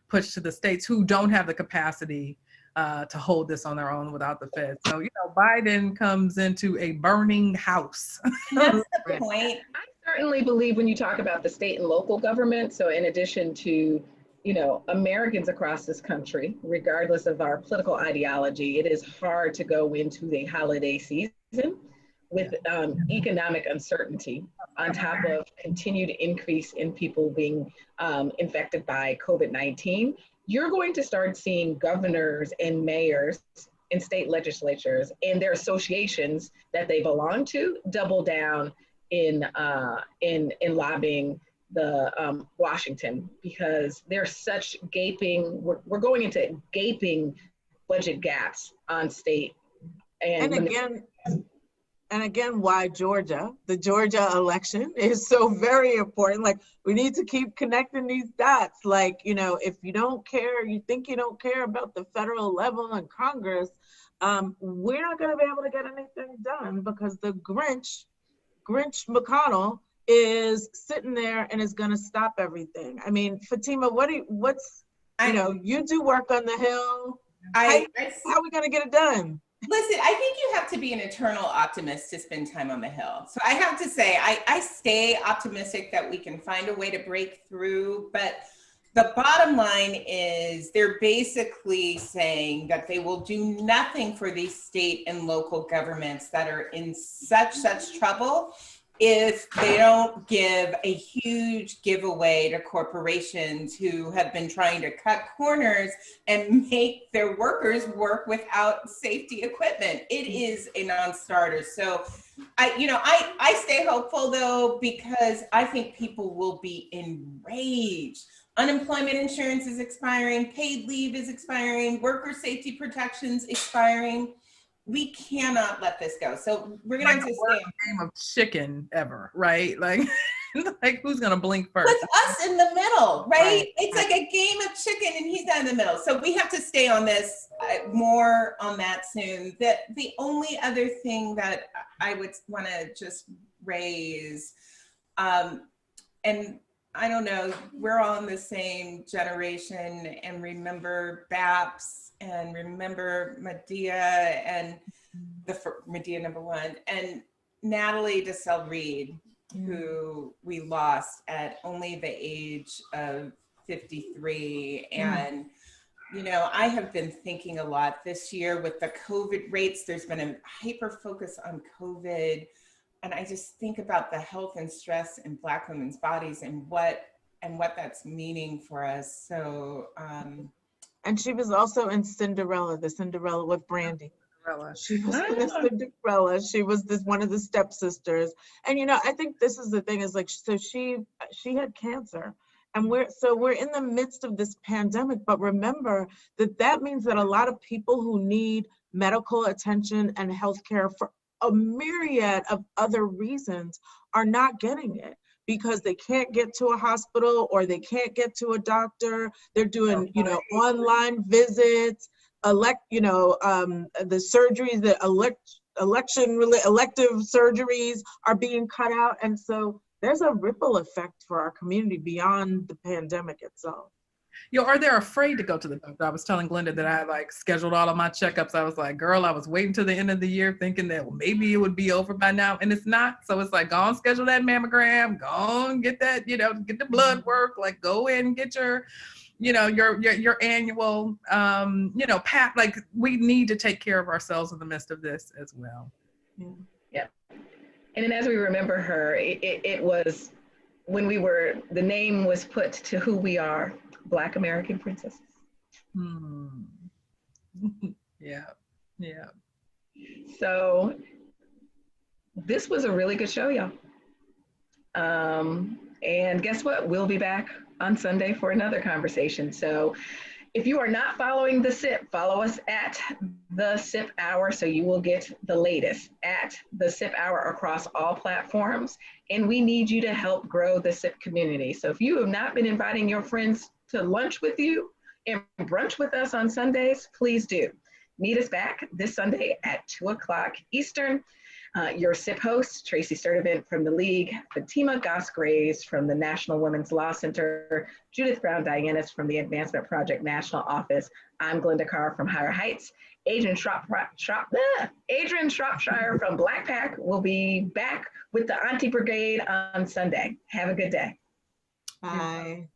pushed to the states who don't have the capacity to hold this on their own without the Fed. So, you know, Biden comes into a burning house.
That's the point.
I certainly believe when you talk about the state and local government, so in addition to, you know, Americans across this country, regardless of our political ideology, it is hard to go into the holiday season with economic uncertainty on top of continued increase in people being infected by COVID-19. You're going to start seeing governors and mayors and state legislatures and their associations that they belong to double down in lobbying the Washington, because there's such gaping, we're going into gaping budget gaps on state. And again, why the Georgia election is so very important. Like, we need to keep connecting these dots. Like, you know, if you don't care, you think you don't care about the federal level and Congress, we're not going to be able to get anything done because the Grinch McConnell is sitting there and is going to stop everything. I mean, Fatima, you do work on the Hill. How are we going to get it done?
Listen, I think you have to be an eternal optimist to spend time on the Hill. So I have to say, I stay optimistic that we can find a way to break through. But the bottom line is they're basically saying that they will do nothing for these state and local governments that are in such trouble if they don't give a huge giveaway to corporations who have been trying to cut corners and make their workers work without safety equipment. It is a non-starter. So I stay hopeful though, because I think people will be enraged. Unemployment insurance is expiring, paid leave is expiring, worker safety protections expiring. We cannot let this go. So we're gonna have to stay.
Game of chicken ever, right? Like, like who's gonna blink first?
With us in the middle, right? It's like a game of chicken, and he's down in the middle. So we have to stay on this. More on that soon. That the only other thing that I would want to just raise, and I don't know, we're all in the same generation, and remember BAPS. And remember Medea and Medea #1 and Natalie DeSalle Reed, who we lost at only the age of 53. And, you know, I have been thinking a lot this year with the COVID rates. There's been a hyper focus on COVID. And I just think about the health and stress in Black women's bodies and what that's meaning for us. So,
and she was also in Cinderella, the Cinderella with Brandy. She was in the Cinderella. She was one of the stepsisters. And, you know, I think this is the thing is like, so she had cancer. And we're in the midst of this pandemic, but remember that means that a lot of people who need medical attention and healthcare for a myriad of other reasons are not getting it, because they can't get to a hospital or they can't get to a doctor. They're doing, you know, online visits, the surgeries, the elective surgeries are being cut out. And so there's a ripple effect for our community beyond the pandemic itself.
Or they're afraid to go to the doctor. I was telling Glenda that I like scheduled all of my checkups. I was like, girl, I was waiting till the end of the year thinking that maybe it would be over by now, and it's not. So it's like, go on, schedule that mammogram, go on, get that, you know, get the blood work, like go in and get your, you know, your annual, you know, we need to take care of ourselves in the midst of this as well.
Yeah. And then as we remember her, it was when the name was put to who we are, Black American princesses.
Yeah, yeah.
So this was a really good show, y'all. And guess what? We'll be back on Sunday for another conversation. So if you are not following the SIP, follow us at the SIP Hour so you will get the latest at the SIP Hour across all platforms. And we need you to help grow the SIP community. So if you have not been inviting your friends to lunch with you and brunch with us on Sundays, please do. Meet us back this Sunday at 2 o'clock Eastern. Your SIP host, Tracy Sturdivant from the League, Fatima Goss-Graves from the National Women's Law Center, Judith Brown-Dianis from the Advancement Project National Office. I'm Glenda Carr from Higher Heights. Adrian Shropshire from Black Pack will be back with the Auntie Brigade on Sunday. Have a good day.
Bye.